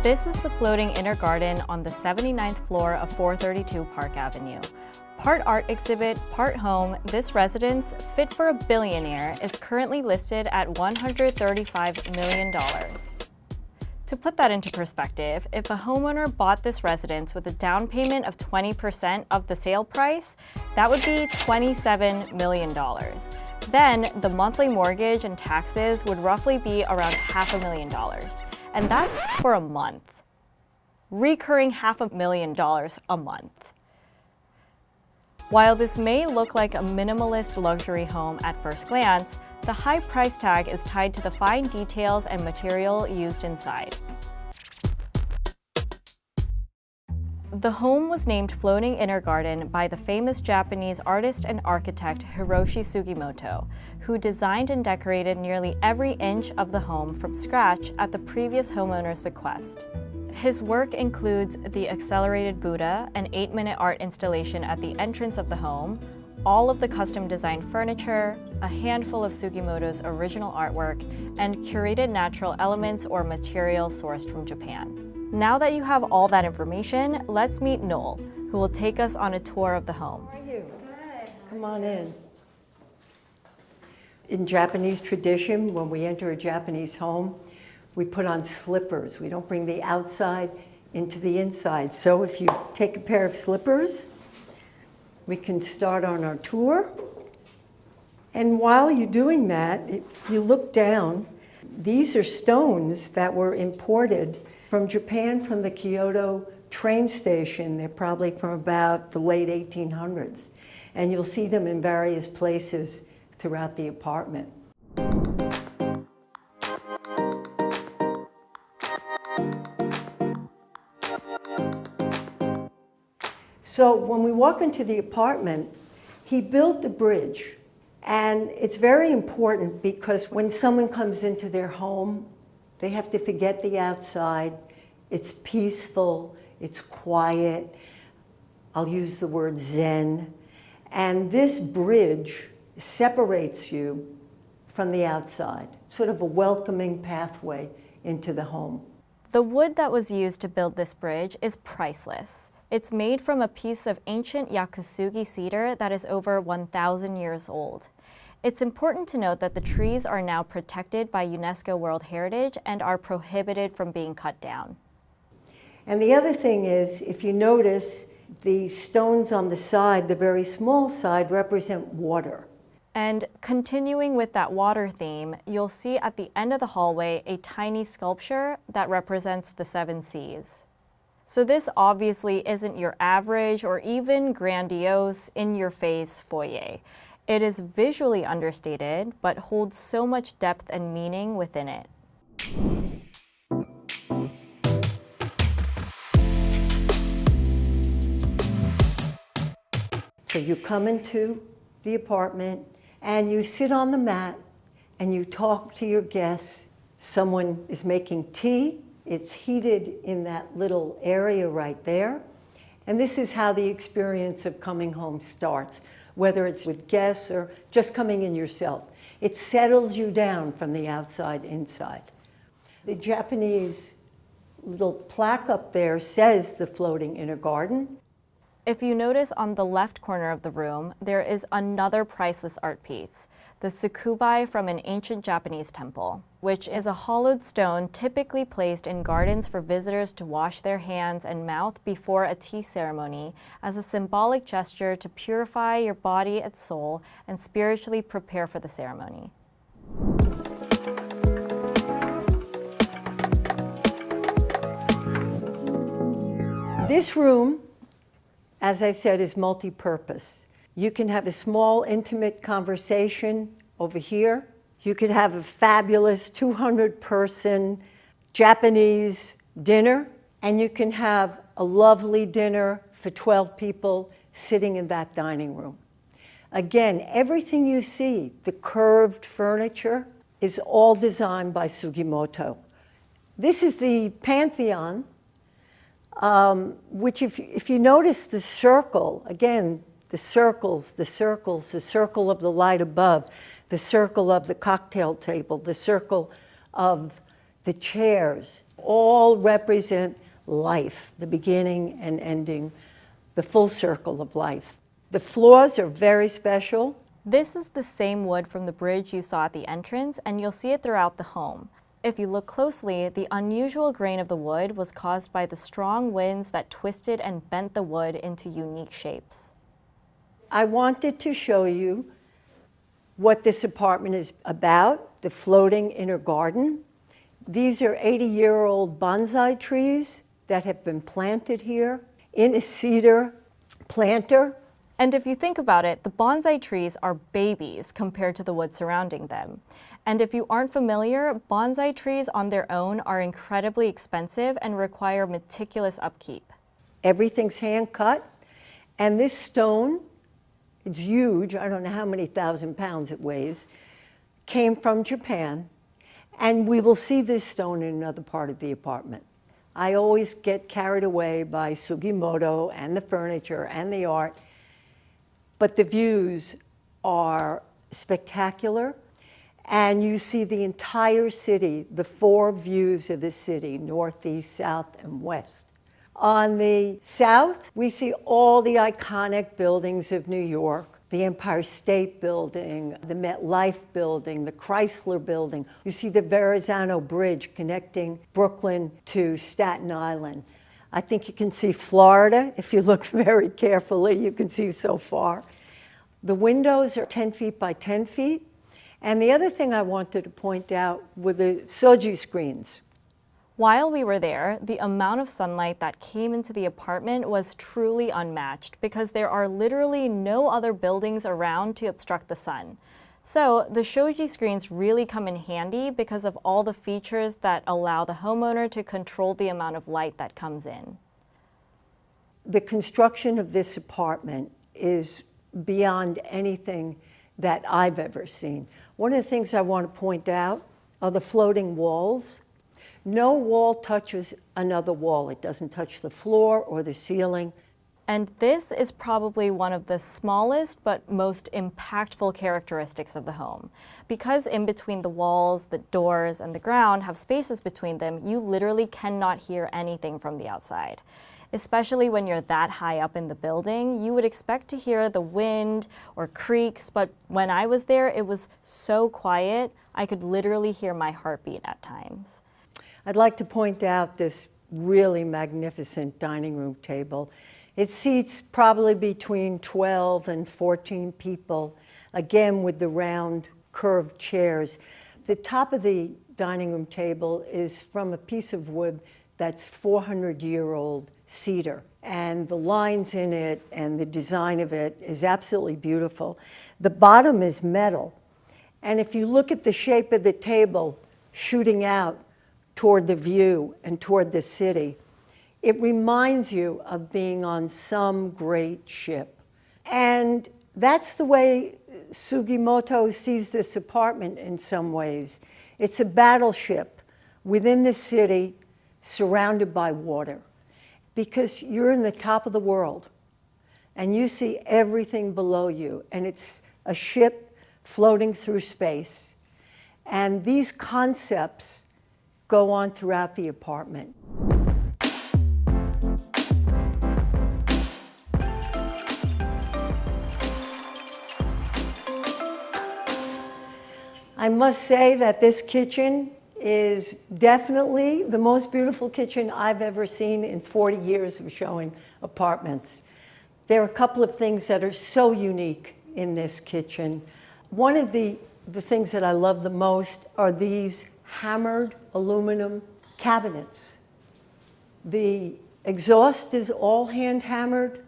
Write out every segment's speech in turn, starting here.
This is the floating inner garden on the 79th floor of 432 Park Avenue. Part art exhibit, part home, this residence, fit for a billionaire, is currently listed at $135 million. To put that into perspective, if a homeowner bought this residence with a down payment of 20% of the sale price, that would be $27 million. Then the monthly mortgage and taxes would roughly be around $500,000. And that's for a month. Recurring $500,000 a month. While this may look like a minimalist luxury home at first glance, the high price tag is tied to the fine details and material used inside. The home was named Floating Inner Garden by the famous Japanese artist and architect Hiroshi Sugimoto, who designed and decorated nearly every inch of the home from scratch at the previous homeowner's bequest. His work includes the Accelerated Buddha, an 8-minute art installation at the entrance of the home, all of the custom-designed furniture, a handful of Sugimoto's original artwork, and curated natural elements or materials sourced from Japan. Now that you have all that information, let's meet Noel, who will take us on a tour of the home. How are you? Good. Come on in. In Japanese tradition, when we enter a Japanese home, we put on slippers. We don't bring the outside into the inside. So if you take a pair of slippers, we can start on our tour. And while you're doing that, if you look down, these are stones that were imported from Japan, from the Kyoto train station. They're probably from about the late 1800s. And you'll see them in various places throughout the apartment. So when we walk into the apartment, he built a bridge. And it's very important because when someone comes into their home, they have to forget the outside. It's peaceful, it's quiet. I'll use the word zen. And this bridge separates you from the outside, sort of a welcoming pathway into the home. The wood that was used to build this bridge is priceless. It's made from a piece of ancient Yakusugi cedar that is over 1,000 years old. It's important to note that the trees are now protected by UNESCO World Heritage and are prohibited from being cut down. And the other thing is, if you notice, the stones on the side, the very small side, represent water. And continuing with that water theme, you'll see at the end of the hallway a tiny sculpture that represents the 7 seas. So this obviously isn't your average or even grandiose, in-your-face foyer. It is visually understated, but holds so much depth and meaning within it. So you come into the apartment and you sit on the mat and you talk to your guests. Someone is making tea. It's heated in that little area right there. And this is how the experience of coming home starts, whether it's with guests or just coming in yourself. It settles you down from the outside inside. The Japanese little plaque up there says the Floating Inner Garden. If you notice on the left corner of the room, there is another priceless art piece, the tsukubai from an ancient Japanese temple, which is a hollowed stone typically placed in gardens for visitors to wash their hands and mouth before a tea ceremony as a symbolic gesture to purify your body and soul and spiritually prepare for the ceremony. This room, as I said, is multi-purpose. You can have a small, intimate conversation over here. You could have a fabulous 200-person Japanese dinner, and you can have a lovely dinner for 12 people sitting in that dining room. Again, everything you see, the curved furniture, is all designed by Sugimoto. This is the Pantheon, which if you notice the circle, again, the circle of the light above, the circle of the cocktail table, the circle of the chairs, all represent life, the beginning and ending, the full circle of life. The floors are very special. This is the same wood from the bridge you saw at the entrance, and you'll see it throughout the home. If you look closely, the unusual grain of the wood was caused by the strong winds that twisted and bent the wood into unique shapes. I wanted to show you what this apartment is about, the floating inner garden. These are 80-year-old bonsai trees that have been planted here in a cedar planter. And if you think about it, the bonsai trees are babies compared to the wood surrounding them. And if you aren't familiar, bonsai trees on their own are incredibly expensive and require meticulous upkeep. Everything's hand cut, and this stone, it's huge, I don't know how many thousand pounds it weighs, came from Japan, and we will see this stone in another part of the apartment. I always get carried away by Sugimoto and the furniture and the art, but the views are spectacular, and you see the entire city, the 4 views of the city, north, east, south, and west. On the south, we see all the iconic buildings of New York, the Empire State Building, the MetLife Building, the Chrysler Building. You see the Verrazano Bridge connecting Brooklyn to Staten Island. I think you can see Florida. If you look very carefully, you can see so far. The windows are 10 feet by 10 feet. And the other thing I wanted to point out were the soji screens. While we were there, the amount of sunlight that came into the apartment was truly unmatched because there are literally no other buildings around to obstruct the sun. So the shoji screens really come in handy because of all the features that allow the homeowner to control the amount of light that comes in. The construction of this apartment is beyond anything that I've ever seen. One of the things I want to point out are the floating walls. No wall touches another wall. It doesn't touch the floor or the ceiling. And this is probably one of the smallest but most impactful characteristics of the home. Because in between the walls, the doors, and the ground have spaces between them, you literally cannot hear anything from the outside. Especially when you're that high up in the building, you would expect to hear the wind or creaks, but when I was there, it was so quiet, I could literally hear my heartbeat at times. I'd like to point out this really magnificent dining room table. It seats probably between 12 and 14 people, again with the round curved chairs. The top of the dining room table is from a piece of wood that's 400-year-old cedar. And the lines in it and the design of it is absolutely beautiful. The bottom is metal. And if you look at the shape of the table shooting out toward the view and toward the city, it reminds you of being on some great ship. And that's the way Sugimoto sees this apartment in some ways. It's a battleship within the city, surrounded by water, because you're in the top of the world and you see everything below you, and it's a ship floating through space. And these concepts go on throughout the apartment. I must say that this kitchen is definitely the most beautiful kitchen I've ever seen in 40 years of showing apartments. There are a couple of things that are so unique in this kitchen. One of the things that I love the most are these hammered aluminum cabinets. The exhaust is all hand hammered.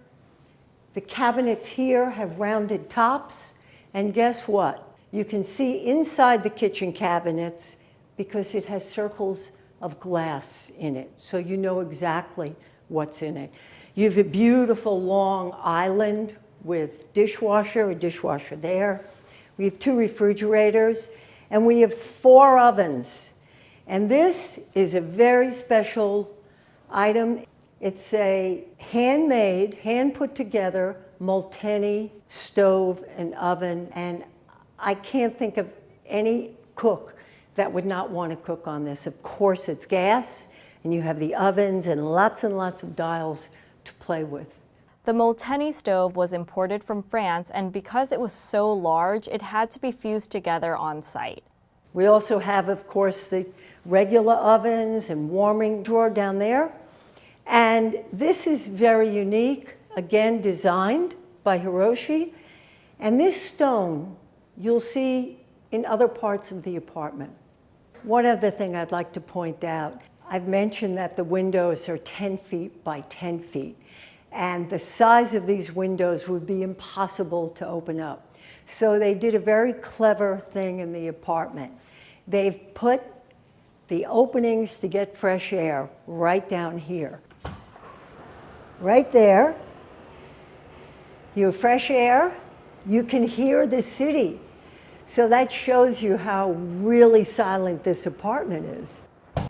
The cabinets here have rounded tops. And guess what? You can see inside the kitchen cabinets because it has circles of glass in it, so you know exactly what's in it. You have a beautiful long island with a dishwasher there. We have 2 refrigerators, and we have 4 ovens. And this is a very special item. It's a handmade, hand put together Molteni stove and oven, and I can't think of any cook that would not want to cook on this. Of course, it's gas, and you have the ovens and lots of dials to play with. The Molteni stove was imported from France, and because it was so large, it had to be fused together on site. We also have, of course, the regular ovens and warming drawer down there. And this is very unique, again, designed by Hiroshi. And this stone, you'll see in other parts of the apartment. One other thing I'd like to point out, I've mentioned that the windows are 10 feet by 10 feet. And the size of these windows would be impossible to open up. So they did a very clever thing in the apartment. They've put the openings to get fresh air right down here. Right there, you have fresh air, you can hear the city. So that shows you how really silent this apartment is.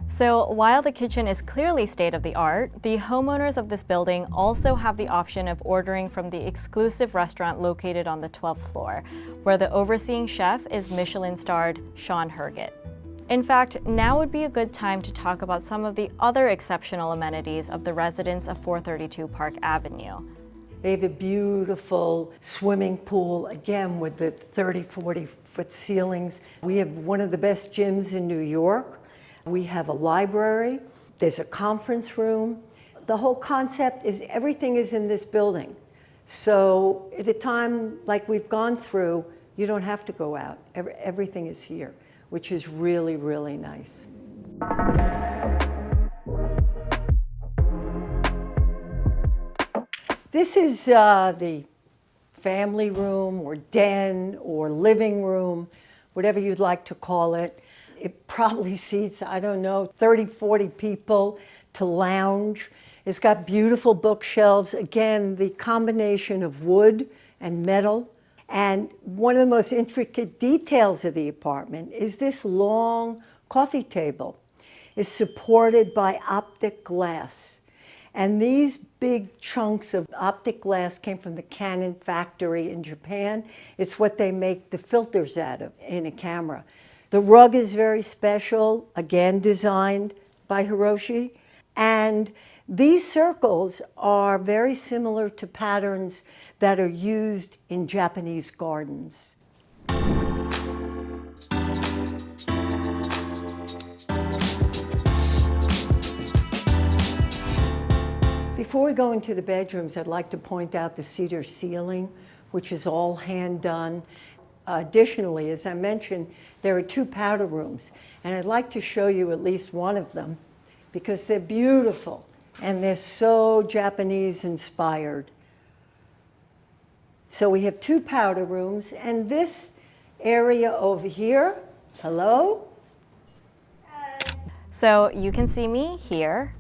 So while the kitchen is clearly state-of-the-art, the homeowners of this building also have the option of ordering from the exclusive restaurant located on the 12th floor, where the overseeing chef is Michelin-starred Sean Herget. In fact, now would be a good time to talk about some of the other exceptional amenities of the residents of 432 Park Avenue. They have a beautiful swimming pool, again with the 30, 40-foot ceilings. We have one of the best gyms in New York. We have a library, there's a conference room. The whole concept is everything is in this building. So at a time like we've gone through, you don't have to go out. Everything is here, which is really, really nice. This is the family room or den or living room, whatever you'd like to call it. It probably seats, I don't know, 30, 40 people to lounge. It's got beautiful bookshelves. Again, the combination of wood and metal. And one of the most intricate details of the apartment is this long coffee table. It's supported by optic glass. And these big chunks of optic glass came from the Canon factory in Japan. It's what they make the filters out of in a camera. The rug is very special, again designed by Hiroshi. And these circles are very similar to patterns that are used in Japanese gardens. Before we go into the bedrooms, I'd like to point out the cedar ceiling, which is all hand done. Additionally, as I mentioned, there are 2 powder rooms, and I'd like to show you at least one of them because they're beautiful and they're so Japanese inspired. So we have 2 powder rooms, and this area over here, hello? So you can see me here.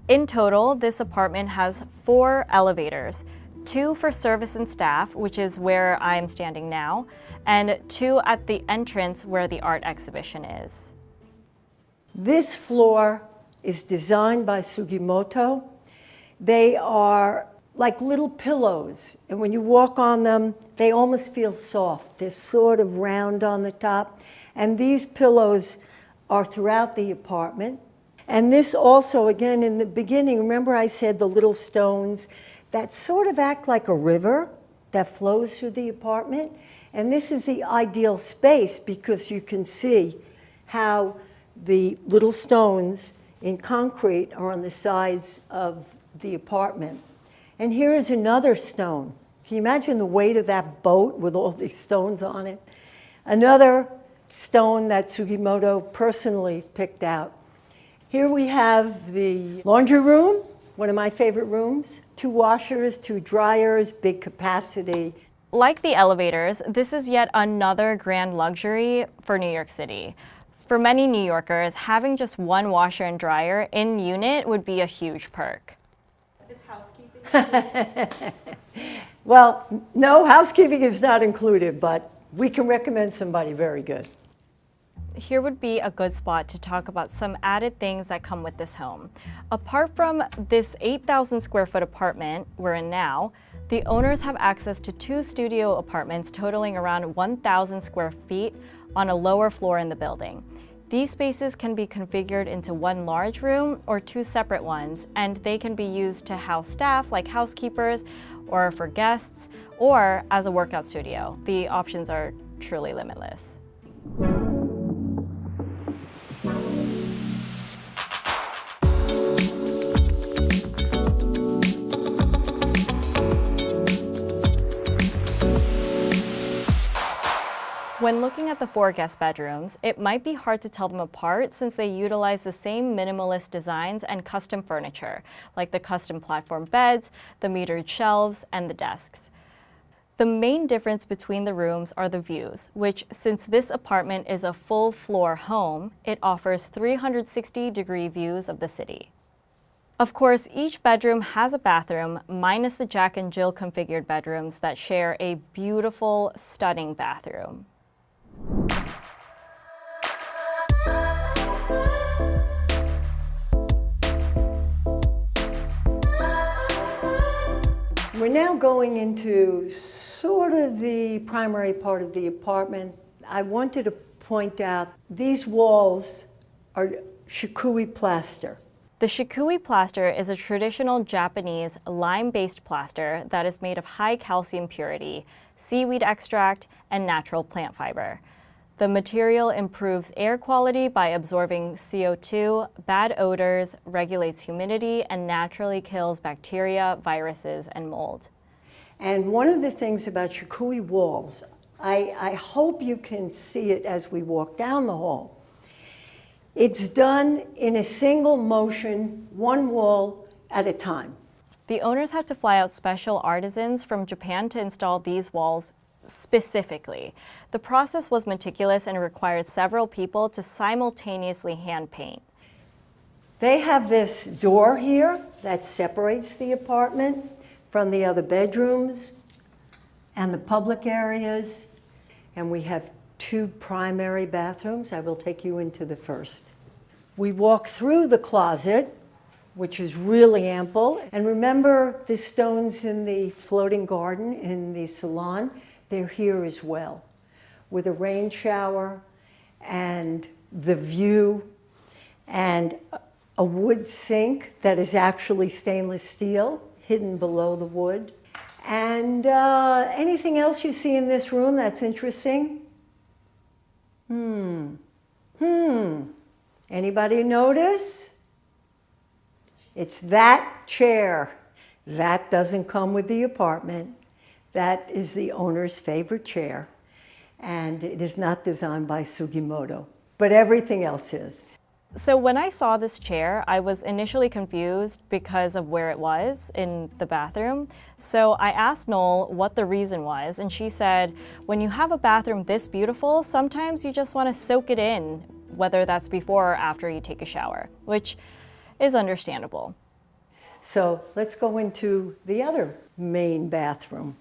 In total, this apartment has 4 elevators, 2 for service and staff, which is where I'm standing now, and 2 at the entrance where the art exhibition is. This floor is designed by Sugimoto. They are like little pillows, and when you walk on them, they almost feel soft. They're sort of round on the top, and these pillows are throughout the apartment. And this also, again, in the beginning, remember I said the little stones that sort of act like a river that flows through the apartment. And this is the ideal space because you can see how the little stones in concrete are on the sides of the apartment. And here is another stone. Can you imagine the weight of that boat with all these stones on it? Another stone that Sugimoto personally picked out. Here we have the laundry room, one of my favorite rooms. 2 washers, 2 dryers, big capacity. Like the elevators, this is yet another grand luxury for New York City. For many New Yorkers, having just 1 washer and dryer in unit would be a huge perk. Is housekeeping? Well, no, housekeeping is not included, but we can recommend somebody very good. Here would be a good spot to talk about some added things that come with this home. Apart from this 8,000 square foot apartment we're in now, the owners have access to 2 studio apartments totaling around 1,000 square feet, on a lower floor in the building. These spaces can be configured into one large room or two separate ones, and they can be used to house staff like housekeepers or for guests, or as a workout studio. The options are truly limitless. When looking at the 4 guest bedrooms, it might be hard to tell them apart since they utilize the same minimalist designs and custom furniture, like the custom platform beds, the metered shelves, and the desks. The main difference between the rooms are the views, which, since this apartment is a full floor home, it offers 360-degree views of the city. Of course, each bedroom has a bathroom, minus the Jack and Jill configured bedrooms that share a beautiful, stunning bathroom. We're now going into sort of the primary part of the apartment. I wanted to point out these walls are shikui plaster. The shikui plaster is a traditional Japanese lime-based plaster that is made of high calcium purity, seaweed extract, and natural plant fiber. The material improves air quality by absorbing CO2, bad odors, regulates humidity, and naturally kills bacteria, viruses, and mold. And one of the things about shikui walls, I hope you can see it as we walk down the hall. It's done in a single motion, one wall at a time. The owners had to fly out special artisans from Japan to install these walls specifically. The process was meticulous and required several people to simultaneously hand paint. They have this door here that separates the apartment from the other bedrooms and the public areas. And we have 2 primary bathrooms. I will take you into the first. We walk through the closet, which is really ample. And remember the stones in the floating garden in the salon? They're here as well, with a rain shower and the view and a wood sink that is actually stainless steel hidden below the wood. And anything else you see in this room that's interesting? Anybody notice? It's that chair. That doesn't come with the apartment. That is the owner's favorite chair. And it is not designed by Sugimoto, but everything else is. So when I saw this chair, I was initially confused because of where it was in the bathroom. So I asked Noel what the reason was, and she said, when you have a bathroom this beautiful, sometimes you just want to soak it in, whether that's before or after you take a shower, which is understandable. So let's go into the other main bathroom.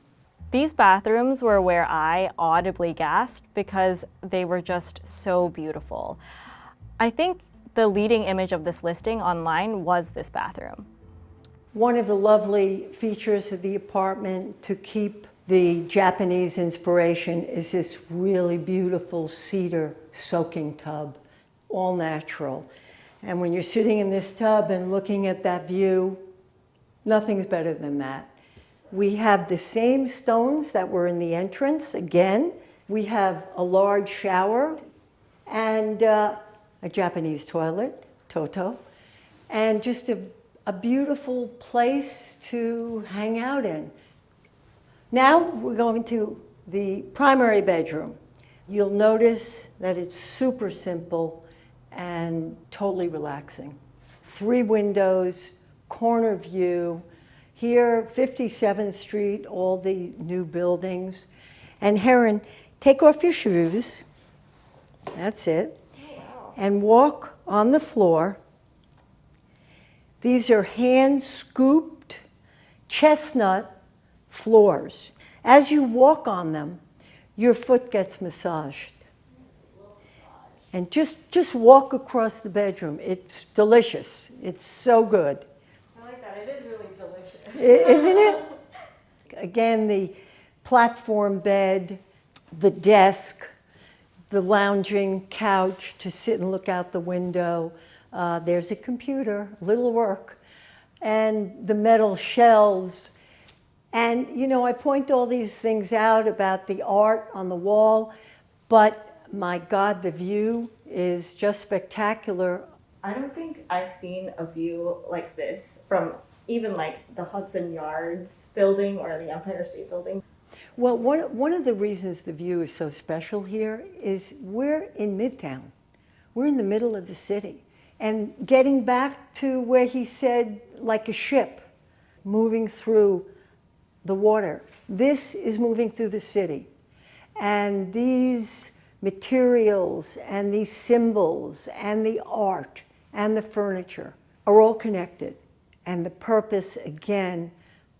These bathrooms were where I audibly gasped because they were just so beautiful. I think the leading image of this listing online was this bathroom. One of the lovely features of the apartment to keep the Japanese inspiration is this really beautiful cedar soaking tub, all natural. And when you're sitting in this tub and looking at that view, nothing's better than that. We have the same stones that were in the entrance. Again, we have a large shower and a Japanese toilet, Toto, and just a beautiful place to hang out in. Now we're going to the primary bedroom. You'll notice that it's super simple and totally relaxing. 3 windows, corner view. Here, 57th Street, all the new buildings. And Heron, take off your shoes. That's it. And walk on the floor. These are hand-scooped chestnut floors. As you walk on them, your foot gets massaged. And just walk across the bedroom. It's delicious. It's so good. I like that. It is really delicious. Isn't it? Again, the platform bed, the desk, the lounging couch to sit and look out the window. There's a computer, little work, and the metal shelves. And, you know, I point all these things out about the art on the wall, but my God, the view is just spectacular. I don't think I've seen a view like this from even like the Hudson Yards building or the Empire State Building. Well, one of the reasons the view is so special here is we're in Midtown. We're in the middle of the city. And getting back to where he said, like a ship moving through the water, this is moving through the city. And these materials and these symbols and the art and the furniture are all connected. And the purpose, again,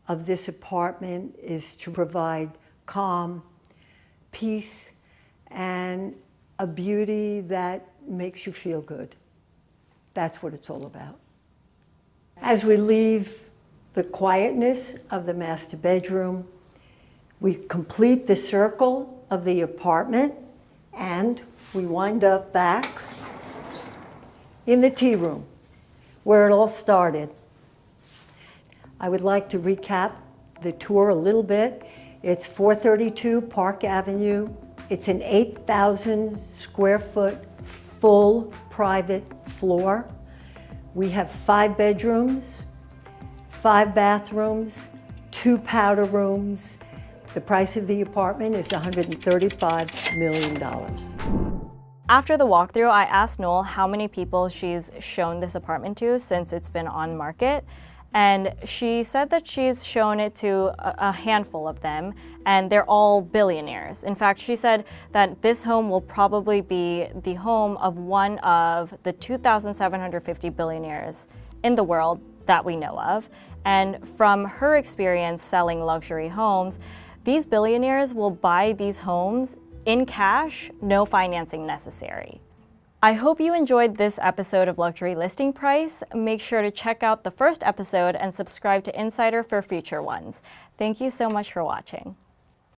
of this apartment is to provide calm, peace, and a beauty that makes you feel good. That's what it's all about. As we leave the quietness of the master bedroom, we complete the circle of the apartment, and we wind up back in the tea room, where it all started. I would like to recap the tour a little bit. It's 432 Park Avenue. It's an 8,000 square foot full private floor. We have 5 bedrooms, 5 bathrooms, 2 powder rooms. The price of the apartment is $135 million. After the walkthrough, I asked Noel how many people she's shown this apartment to since it's been on market. And she said that she's shown it to a handful of them, and they're all billionaires. In fact, she said that this home will probably be the home of one of the 2,750 billionaires in the world that we know of. And from her experience selling luxury homes, these billionaires will buy these homes in cash, no financing necessary. I hope you enjoyed this episode of Luxury Listing Price. Make sure to check out the first episode and subscribe to Insider for future ones. Thank you so much for watching.